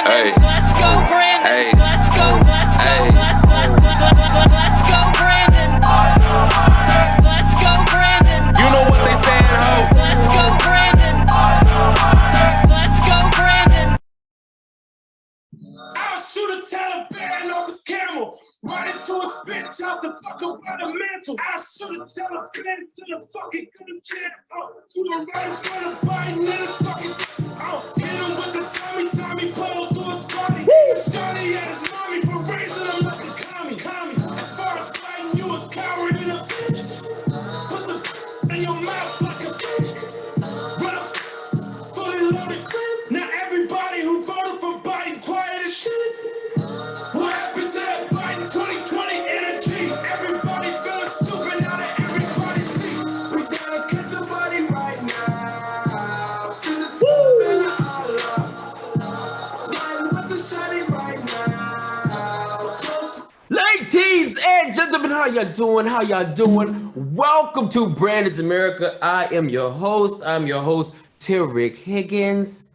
Brandon. Let's go, Brandon. Let's go. Let's go, Brandon. Let's go, Brandon. You know what they saying, ho? Let's go, Brandon. Let's go, Brandon. I'll shoot a Taliban off his camel, right into his bitch out the fucking by the mantle. I'll shoot a Taliban to the fucking good chair. To the right in front of Biden in his fucking. Hit him with the Tommy pose to his body. Shawty at his mommy for raising him like a commie. As far as fighting, you a coward and a bitch. Put the in your mouth like a bitch. Run up, fully loaded clip. Now everybody who voted for Biden quiet as shit. What happened to that Biden 2020 energy? Everybody feeling stupid now that everybody see. We gotta catch a body right now. Send it to the Allah. Riding with the shawty right now. Ladies and gentlemen, how y'all doing? How y'all doing? Welcome to Brandon's America. I am your host. Terrick Higgins.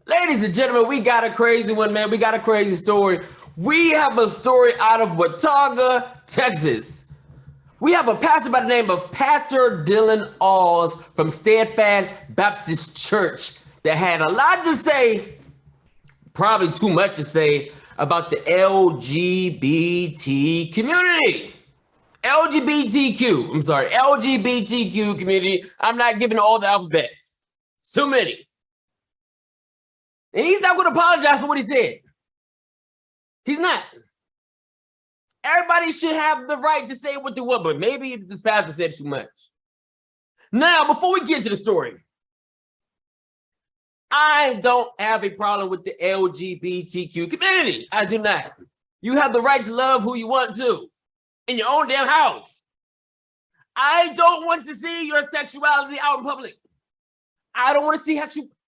Ladies and gentlemen, we got a crazy one, man. We got a crazy story. We have a story out of Watauga, Texas. We have a pastor by the name of Pastor Dillon Awes from Stedfast Baptist Church that had a lot to say, probably too much to say, about the LGBT community. LGBTQ community. I'm not giving all the alphabets. Too many. And he's not going to apologize for what he said. He's not. Everybody should have the right to say what they want, but maybe this pastor said too much. Now, before we get to the story, I don't have a problem with the LGBTQ community. I do not. You have the right to love who you want to in your own damn house. I don't want to see your sexuality out in public. I don't want to see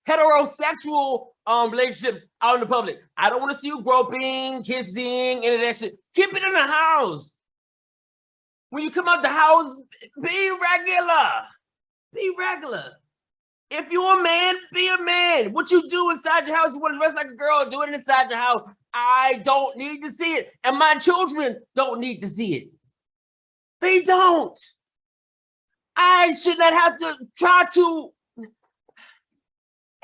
heterosexual relationships out in the public. I don't want to see you groping, kissing, any of that shit. Keep it in the house. When you come out the house, be regular. Be regular. If you're a man, be a man. What you do inside your house, you want to dress like a girl, do it inside your house. I don't need to see it. And my children don't need to see it. They don't. I should not have to try to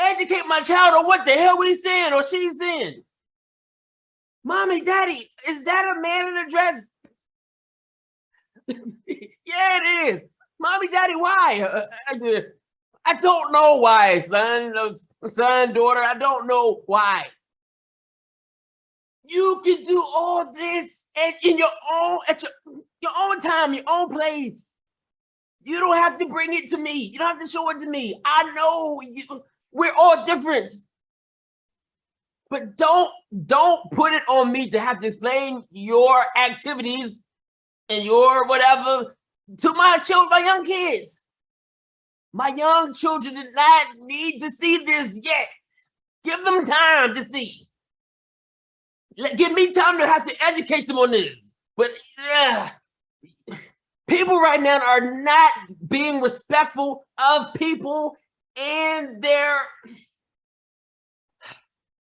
educate my child on what the hell he's saying or she's saying. Mommy, daddy, is that a man in a dress? Yeah, it is. Mommy, daddy, why? I don't know why, son, daughter, I don't know why. You can do all this in your own, at your own time, your own place. You don't have to bring it to me. You don't have to show it to me. I know we're all different. But don't put it on me to have to explain your activities and your whatever to my children, my young kids. My young children did not need to see this yet. Give them time to see. Give me time to have to educate them on this. But people right now are not being respectful of people and their,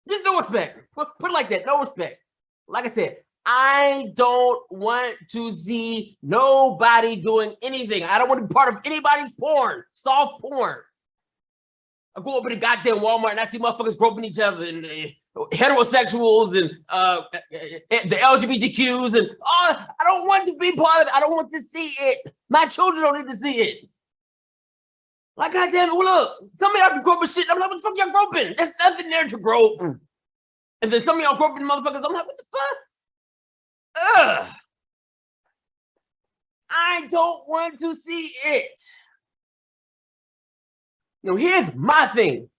just no respect. Put it like that, no respect. Like I said, I don't want to see nobody doing anything. I don't want to be part of anybody's porn, soft porn. I go over to goddamn Walmart and I see motherfuckers groping each other and heterosexuals and the LGBTQs and I don't want to be part of it. I don't want to see it. My children don't need to see it. Like, goddamn it, well, look, some of y'all be groping shit. I'm like, what the fuck y'all groping? There's nothing there to grope. And then some of y'all groping motherfuckers, I'm like, what the fuck? Ugh. I don't want to see it. You know, here's my thing.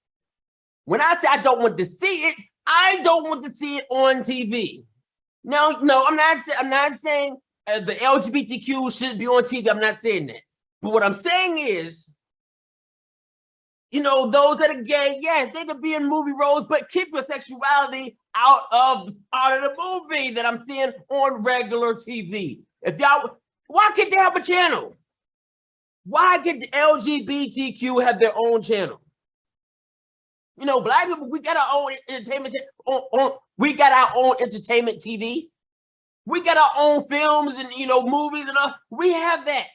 When I say I don't want to see it, I don't want to see it on TV. No, I'm not saying the LGBTQ shouldn't be on TV. I'm not saying that. But what I'm saying is, you know, those that are gay, yes, they could be in movie roles, but keep your sexuality out of the movie that I'm seeing on regular TV. If y'all, why can't they have a channel? Why can't the LGBTQ have their own channel? You know, black people, we got our own entertainment. We got our own entertainment TV. We got our own films and, you know, movies and all. We have that.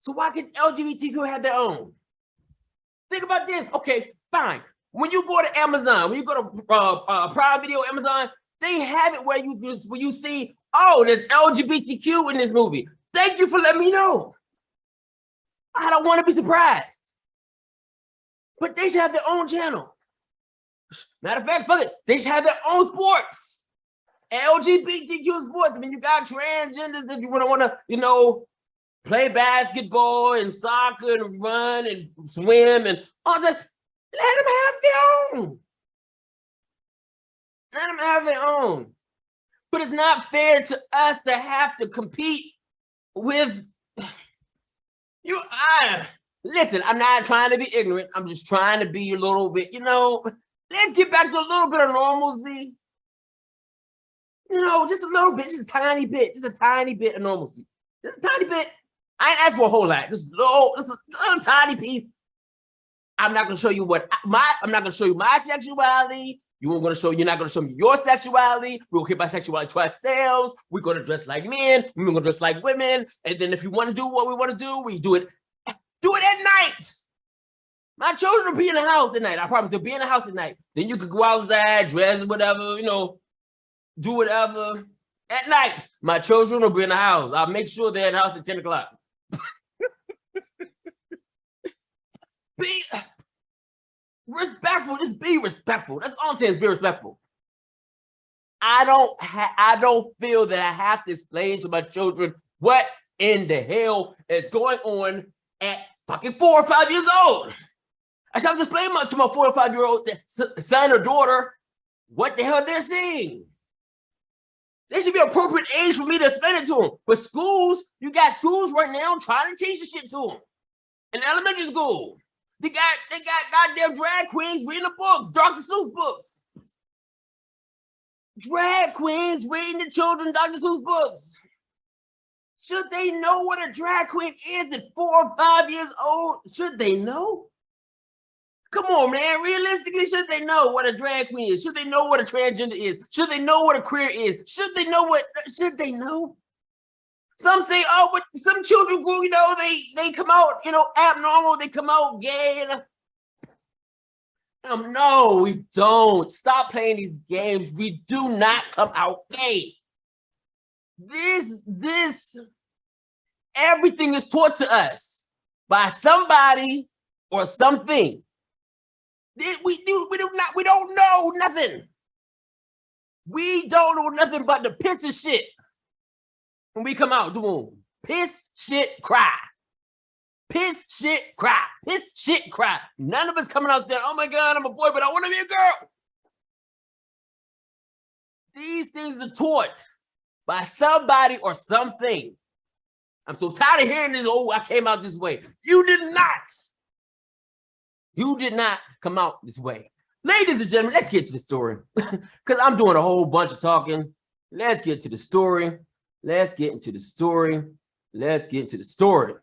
So why can't LGBTQ have their own? Think about this. Okay, fine. When you go to Amazon, when you go to Prime Video, Amazon, they have it where you see, oh, there's LGBTQ in this movie. Thank you for letting me know. I don't want to be surprised. But they should have their own channel. Matter of fact, fuck it, they should have their own sports. LGBTQ sports. I mean, you got transgenders that you want to, you know, play basketball and soccer and run and swim and all that. Let them have their own. Let them have their own. But it's not fair to us to have to compete with you. Listen, I'm not trying to be ignorant. I'm just trying to be a little bit, you know, let's get back to a little bit of normalcy. You know, just a little bit, just a tiny bit of normalcy. Just a tiny bit. I ain't asked for a whole lot. Just a little tiny piece. I'm not gonna show you I'm not gonna show you my sexuality. You're not gonna show me your sexuality. We'll keep our sexuality to ourselves. We're gonna dress like men, we're gonna dress like women. And then if you want to do what we want to do, we do it. Do it at night. My children will be in the house at night. I promise they'll be in the house at night. Then you could go outside, dress, whatever, you know, do whatever. At night, my children will be in the house. I'll make sure they're in the house at 10 o'clock. Be respectful. Just be respectful. That's all I'm saying is be respectful. I don't feel that I have to explain to my children what in the hell is going on at fucking 4 or 5 years old. I should have to explain to my 4 or 5 year old son or daughter what the hell they're seeing. There should be an appropriate age for me to explain it to them. But schools, you got schools right now trying to teach the shit to them. In elementary school, they got goddamn drag queens reading a book, Dr. Seuss books. Drag queens reading the children Dr. Seuss books. Should they know what a drag queen is at 4 or 5 years old? Should they know? Come on, man. Realistically, should they know what a drag queen is? Should they know what a transgender is? Should they know what a queer is? Should they know? Some say, oh, but some children grew, you know, they come out, you know, abnormal, they come out gay. No, we don't. Stop playing these games. We do not come out gay. Everything is taught to us by somebody or something. We don't know nothing. We don't know nothing but the piss and shit. When we come out, doing piss, shit, cry. Piss, shit, cry. Piss, shit, cry. None of us coming out there, oh my God, I'm a boy, but I want to be a girl. These things are taught by somebody or something. I'm so tired of hearing this, oh, I came out this way. You did not. You did not come out this way. Ladies and gentlemen, let's get to the story. Because I'm doing a whole bunch of talking. Let's get to the story. Let's get into the story. Let's get into the story.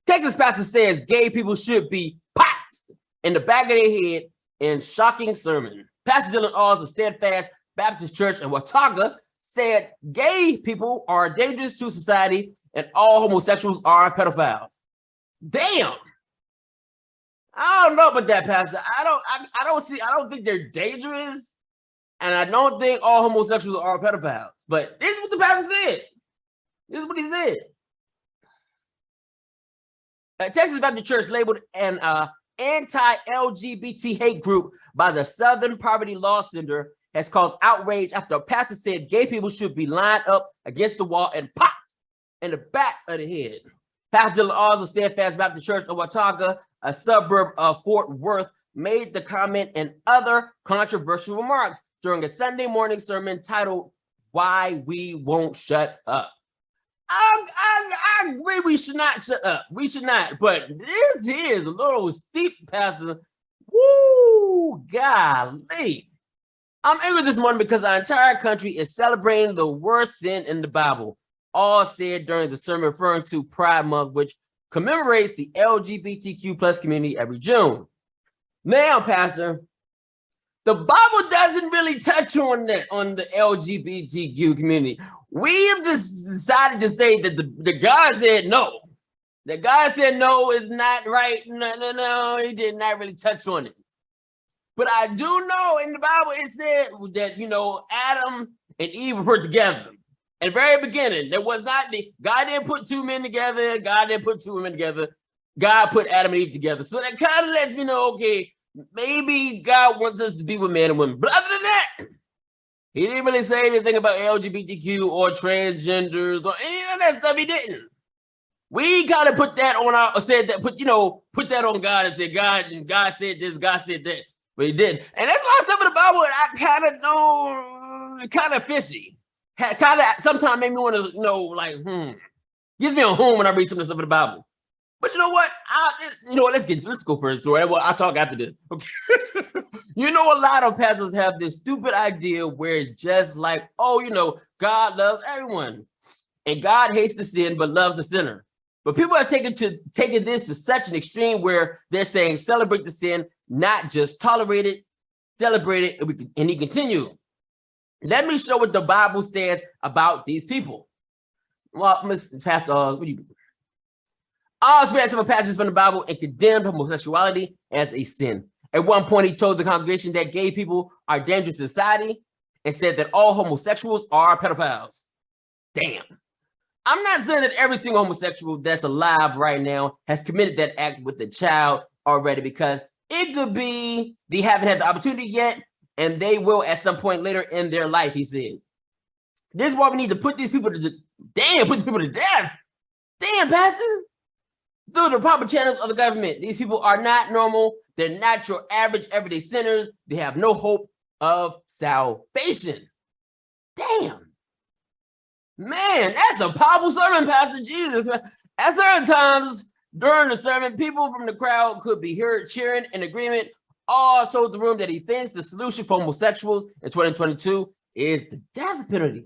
Texas pastor says gay people should be popped in the back of their head in shocking sermon. Pastor Dillon Awes of Stedfast Baptist Church in Watauga said gay people are dangerous to society and all homosexuals are pedophiles. Damn. I don't know about that, Pastor. I don't think they're dangerous, and I don't think all homosexuals are pedophiles. But this is what the pastor said. This is what he said. Texas Baptist Church labeled an anti-LGBT hate group by the Southern Poverty Law Center has caused outrage after a pastor said gay people should be lined up against the wall and popped in the back of the head. Pastor Dillon Awes of Stedfast Baptist Church of Watauga, a suburb of Fort Worth, made the comment and other controversial remarks during a Sunday morning sermon titled, Why We Won't Shut Up. I agree we should not shut up. We should not. But this is a little steep, Pastor. Woo, golly. I'm angry this morning because our entire country is celebrating the worst sin in the Bible. All said during the sermon referring to Pride Month, which commemorates the LGBTQ plus community every June. Now, Pastor, the Bible doesn't really touch on that, on the LGBTQ community. We have just decided to say that the God said no. That God said no is not right. No, he did not really touch on it. But I do know in the Bible it said that, Adam and Eve were put together. At the very beginning, there was not God didn't put two men together. God didn't put two women together. God put Adam and Eve together. So that kind of lets me know, okay, maybe God wants us to be with men and women. But other than that, he didn't really say anything about LGBTQ or transgenders or any of that stuff. He didn't. We kind of put that on put that on God and said, God said this, God said that. But he didn't. And there's a lot of stuff in the Bible that I kind of know, kind of fishy. Kind of sometimes made me want to know, gives me a home when I read some of the stuff in the Bible. But you know what? Let's go first. I'll talk after this. Okay. A lot of pastors have this stupid idea where it's just like, God loves everyone. And God hates the sin, but loves the sinner. But people are taking this to such an extreme where they're saying celebrate the sin, not just tolerate it, celebrate it, and he continued. Let me show what the Bible says about these people. Well, Pastor, what do you do? Awes read several passages from the Bible and condemned homosexuality as a sin. At one point, he told the congregation that gay people are dangerous to society and said that all homosexuals are pedophiles. Damn. I'm not saying that every single homosexual that's alive right now has committed that act with a child already, because it could be they haven't had the opportunity yet, and they will at some point later in their life, he said. This is why we need to put these people to death. Damn, Pastor. Through the proper channels of the government. These people are not normal. They're not your average everyday sinners. They have no hope of salvation. Damn. Man, that's a powerful sermon, Pastor Jesus. At certain times during the sermon, people from the crowd could be heard cheering in agreement. Awes told the room that he thinks the solution for homosexuals in 2022 is the death penalty.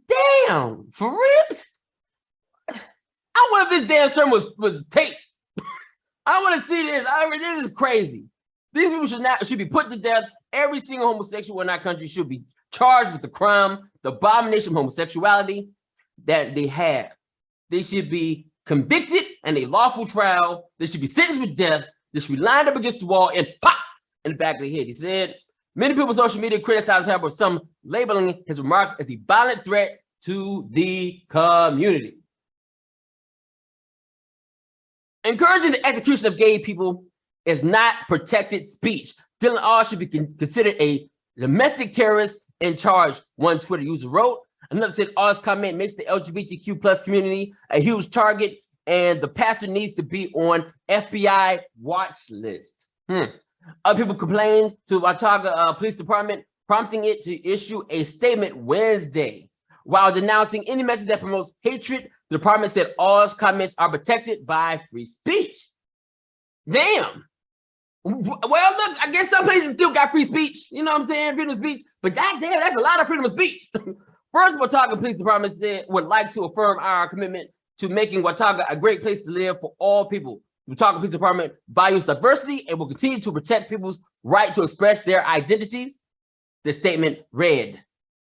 Damn, for real? I wonder if this damn sermon was taped. I want to see this. This is crazy. These people should be put to death. Every single homosexual in our country should be charged with the crime, the abomination of homosexuality that they have. They should be convicted in a lawful trial. They should be sentenced with death. They should be lined up against the wall and pop in the back of the head. He said, many people on social media criticize him for some labeling his remarks as a violent threat to the community. Encouraging the execution of gay people is not protected speech. Dillon Awes should be considered a domestic terrorist in charge, one Twitter user wrote. Another said Awes' comment makes the LGBTQ plus community a huge target, and the pastor needs to be on FBI watch list. Other people complained to the Watauga Police Department, prompting it to issue a statement Wednesday. While denouncing any message that promotes hatred, the department said Awes' comments are protected by free speech. Damn. Well, look, I guess some places still got free speech. You know what I'm saying? Freedom of speech. But goddamn, that's a lot of freedom of speech. First, Watauga Police Department said would like to affirm our commitment to making Watauga a great place to live for all people. The Watauga Police Department values diversity and will continue to protect people's right to express their identities. The statement read,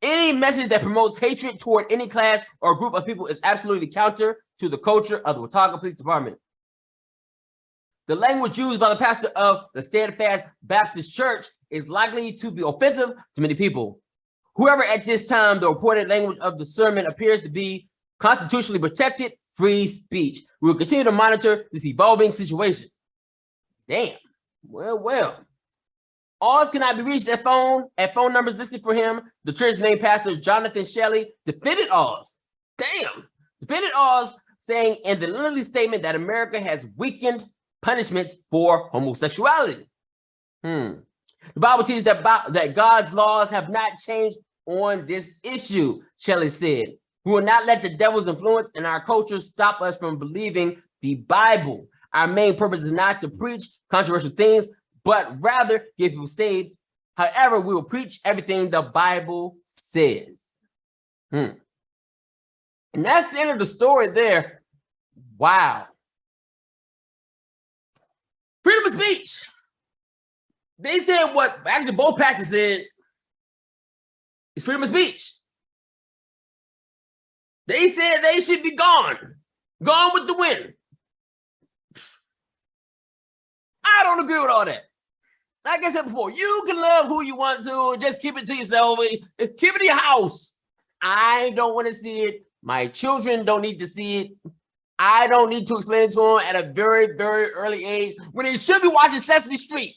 any message that promotes hatred toward any class or group of people is absolutely counter to the culture of the Watauga Police Department. The language used by the pastor of the Stedfast Baptist Church is likely to be offensive to many people. Whoever at this time the reported language of the sermon appears to be constitutionally protected free speech. We will continue to monitor this evolving situation. Damn. Well. Awes cannot be reached at phone numbers listed for him. The church's main pastor, Jonathan Shelley, defended Awes. Damn. Defended Awes, saying in the literally statement that America has weakened punishments for homosexuality. The Bible teaches that God's laws have not changed on this issue, Shelley said. We will not let the devil's influence in our culture stop us from believing the Bible. Our main purpose is not to preach controversial things, but rather get people saved. However, we will preach everything the Bible says. And that's the end of the story there. Wow. Freedom of speech. They said what actually both pastors said is freedom of speech. They said they should be gone with the wind. I don't agree with all that. Like I said before, you can love who you want to, just keep it to yourself, keep it in your house. I don't want to see it. My children don't need to see it. I don't need to explain it to them at a very, very early age when they should be watching Sesame Street.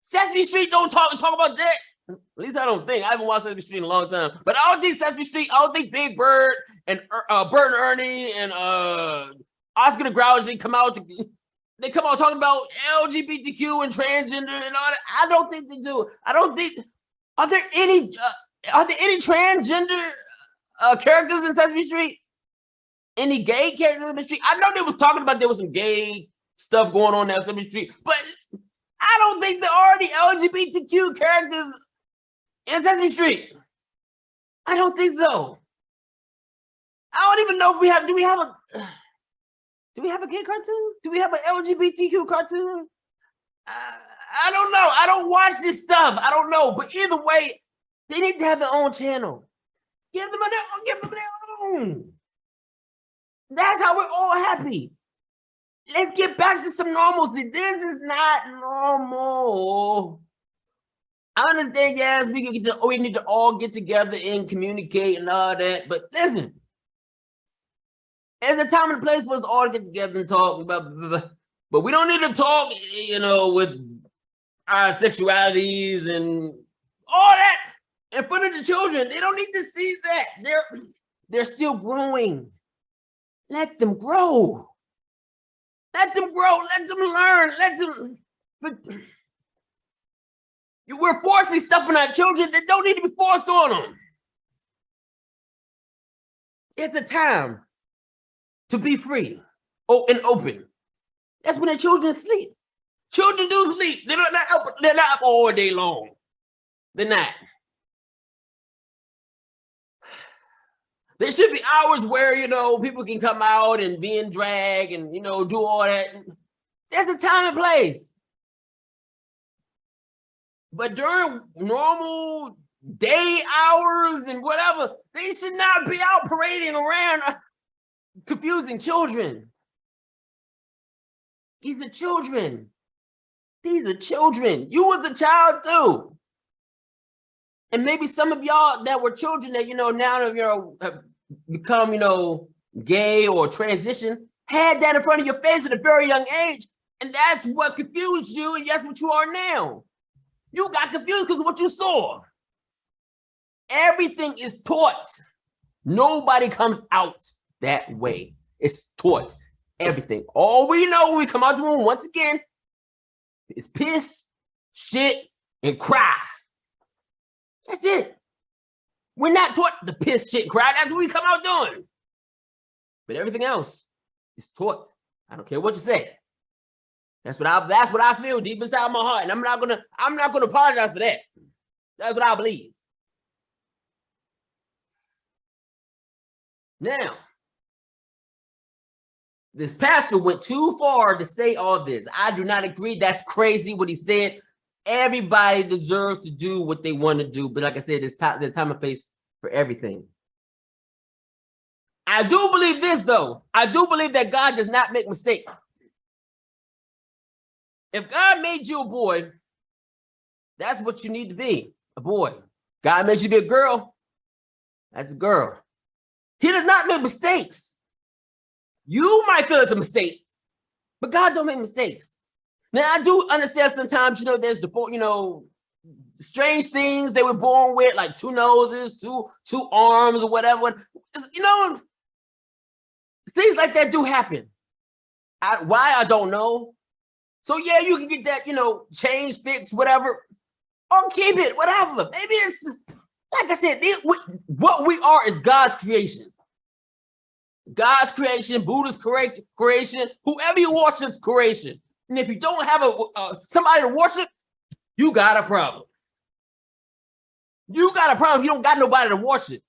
Sesame Street don't talk about that. At least I don't think. I haven't watched Sesame Street in a long time. But I don't think Sesame Street, I don't think Big Bird and Bert and Ernie and Oscar the Grouch, they come out talking about LGBTQ and transgender and all that. I don't think they do. I don't think, are there any transgender characters in Sesame Street? Any gay characters in Sesame Street? I know they was talking about there was some gay stuff going on in Sesame Street, but I don't think there are any LGBTQ characters in Sesame Street. I don't think so. I don't even know if do we have a gay cartoon? Do we have an LGBTQ cartoon? I don't know. I don't watch this stuff. I don't know. But either way, they need to have their own channel. Give them their own. That's how we're all happy. Let's get back to some normalcy. This is not normal. I understand, yes, we need to all get together and communicate and all that. But listen, there's a time and a place for us to all get together and talk about, but we don't need to talk, with our sexualities and all that in front of the children. They don't need to see that. They're still growing. Let them grow. Let them grow. Let them learn. But we're forcing stuff on our children that don't need to be forced on them. It's a time to be free and open. That's when the children sleep. Children do sleep. They're not up all day long. They're not. There should be hours where, people can come out and be in drag and, do all that. There's a time and place. But during normal day hours and whatever, they should not be out parading around confusing children. These are children. You was a child too. And maybe some of y'all that were children that, now have become, gay or transition, had that in front of your face at a very young age. And that's what confused you, and that's what you are now. You got confused because of what you saw. Everything is taught. Nobody comes out that way. It's taught. Everything. All we know when we come out the room, once again, is piss, shit, and cry. That's it. We're not taught the piss, shit, cry. That's what we come out doing. But everything else is taught. I don't care what you say. That's what I feel deep inside my heart, and I'm not gonna apologize for that. That's what I believe. Now, this pastor went too far to say all this. I do not agree. That's crazy what he said. Everybody deserves to do what they want to do, but like I said, there's time and place for everything. I do believe this, though. I do believe that God does not make mistakes. If God made you a boy, that's what you need to be, a boy. God made you to be a girl, that's a girl. He does not make mistakes. You might feel it's a mistake, but God don't make mistakes. Now, I do understand sometimes, there's the, strange things they were born with, like two noses, two arms or whatever. Things like that do happen. Why, I don't know. So yeah, you can get that, change, fix, whatever, or keep it, whatever. Maybe it's, like I said, what we are is God's creation. God's creation, Buddha's creation, whoever you worship's creation. And if you don't have somebody to worship, you got a problem. You got a problem if you don't got nobody to worship.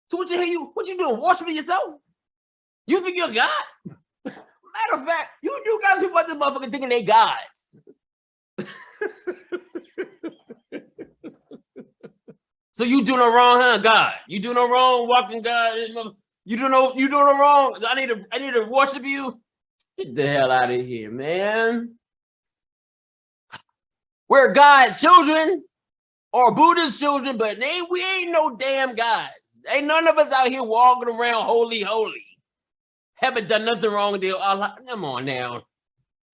So what you doing? Worshiping yourself? You think you're God? Matter of fact, you guys who want this motherfucker thinking they gods. So you do no wrong, huh, God? You do no wrong, walking God. You do no wrong. I need to worship you. Get the hell out of here, man. We're God's children or Buddha's children, but we ain't no damn gods. Ain't none of us out here walking around holy. Haven't done nothing wrong with Allah. Come on now.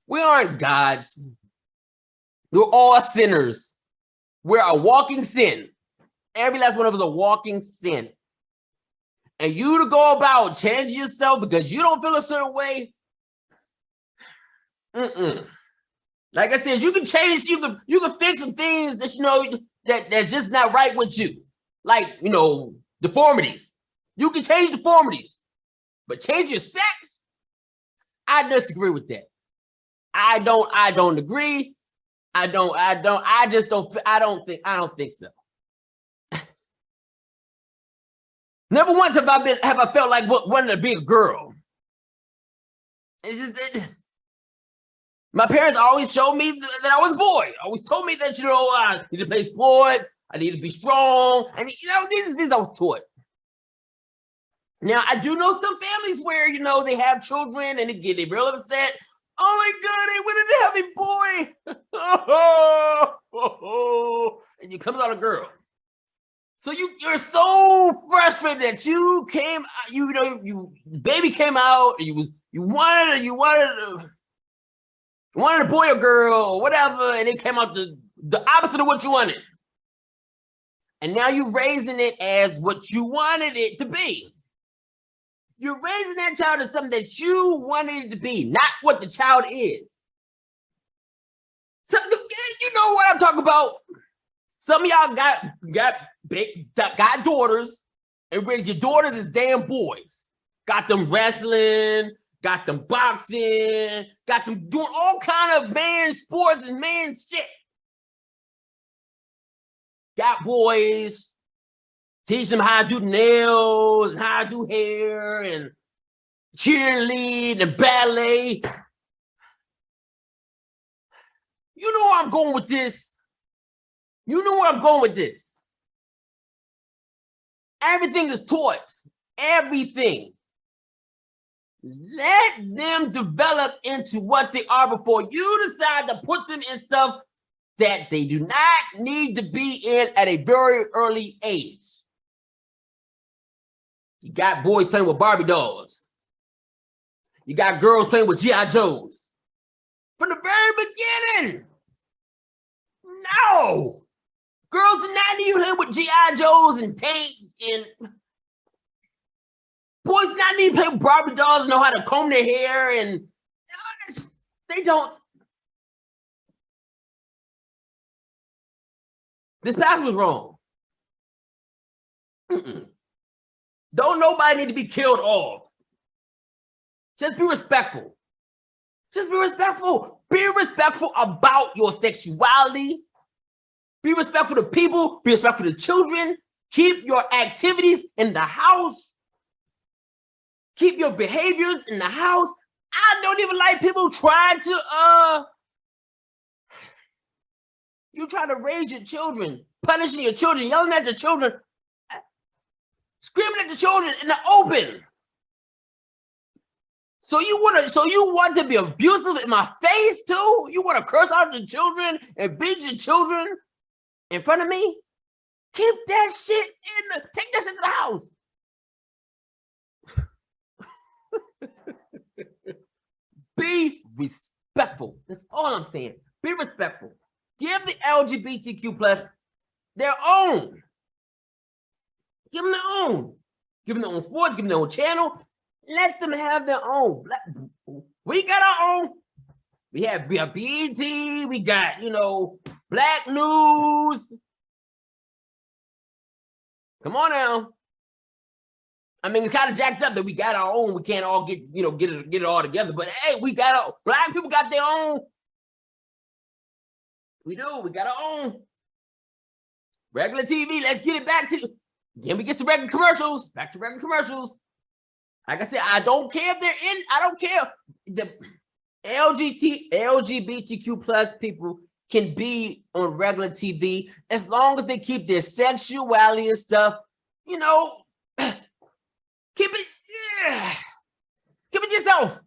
We aren't gods. We're all sinners. We're a walking sin. Every last one of us a walking sin. And you to go about changing yourself because you don't feel a certain way. Like I said, you can change, you can fix some things that that's just not right with you. Like, deformities. You can change deformities. But change your sex? I disagree with that. I don't agree. I don't think so. Never once have I felt like wanting to be a girl. It's just my parents always showed me that I was a boy. Always told me that I need to play sports. I need to be strong. And these I was taught. Now I do know some families where they have children and they real upset. Oh my God, they wanted to have a boy. And you comes out a girl. So you're so frustrated that baby came out, and you wanted a boy or girl or whatever, and it came out the opposite of what you wanted. And now you're raising it as what you wanted it to be. You're raising that child as something that you wanted it to be, not what the child is. So you know what I'm talking about. Some of y'all got daughters and raised your daughters as damn boys. Got them wrestling, got them boxing, got them doing all kind of man sports and man shit. Got boys, teach them how to do nails and how to do hair and cheerlead and ballet. You know where I'm going with this. Everything is toys. Everything. Let them develop into what they are before you decide to put them in stuff that they do not need to be in at a very early age. You got boys playing with Barbie dolls. You got girls playing with G.I. Joes. From the very beginning. No. Girls do not need to play with G.I. Joes and tanks, and boys do not need to play with Barbie dolls and know how to comb their hair, and they don't. This pastor was wrong. Don't nobody need to be killed off. Just be respectful. Just be respectful. Be respectful about your sexuality. Be respectful to people. Be respectful to children. Keep your activities in the house. Keep your behaviors in the house. I don't even like people trying to, you try to raise your children, punishing your children, yelling at the children, screaming at the children in the open. So you want to be abusive in my face too? You want to curse out the children and beat your children in front of me? Keep that shit take that shit to the house. Be respectful. That's all I'm saying. Be respectful. Give the LGBTQ plus their own. Give them their own. Give them their own sports. Give them their own channel. Let them have their own. We got our own. We have BET. We got, Black News. Come on now. I mean, it's kind of jacked up that we got our own. We can't all get it all together. But hey, we got our Black people got their own. We do. We got our own. Regular TV. Let's get it back to. Then we get some regular commercials. Back to regular commercials. Like I said, I don't care if they're in. I don't care. The LGBTQ plus people can be on regular TV as long as they keep their sexuality and stuff, you know, keep it, yeah. Keep it to yourself.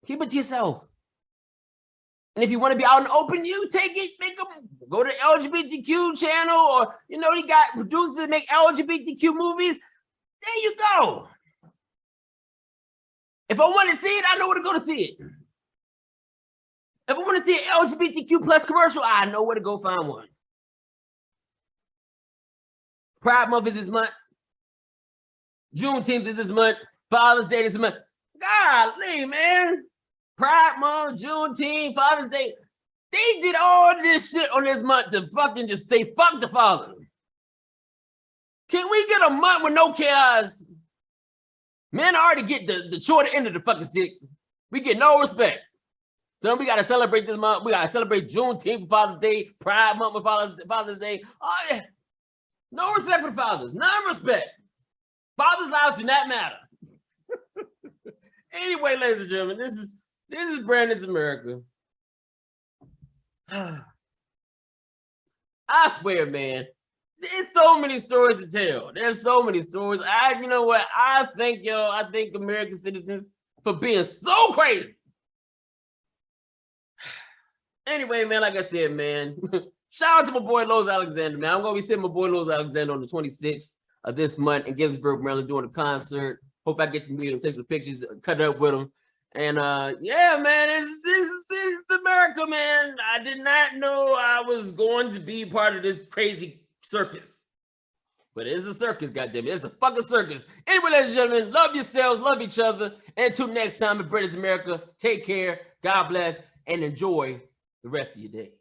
Keep it to yourself. And if you want to be out in the open, you take it, make them go to LGBTQ channel, or, you know, you got producers that make LGBTQ movies. There you go. If I want to see it, I know where to go to see it. If I want to see an LGBTQ plus commercial, I know where to go find one. Pride Month is this month. Juneteenth is this month. Father's Day this month. Golly, man. Pride Month, Juneteenth, Father's Day. They did all this shit on this month to fucking just say, fuck the father. Can we get a month with no chaos? Men already get the short end of the fucking stick. We get no respect. So we got to celebrate this month. We got to celebrate Juneteenth for Father's Day, Pride Month for Father's Day. Oh, yeah. No respect for the fathers. None respect. Fathers' lives do not matter. Anyway, ladies and gentlemen, this is Brandon's America. I swear, man, there's so many stories to tell. There's so many stories. You know what? I thank y'all. I thank American citizens for being so crazy. Anyway, man, like I said, man, shout out to my boy Lowe's Alexander, man. I'm gonna be seeing my boy Lowe's Alexander on the 26th of this month in Gibbsburg, Maryland, doing a concert. Hope I get to meet him, take some pictures, cut up with him. And yeah, man, this is America, man. I did not know I was going to be part of this crazy circus. But it's a circus, goddammit. It's a fucking circus. Anyway, ladies and gentlemen, love yourselves, love each other. And until next time in British America, take care, God bless, and enjoy the rest of your day.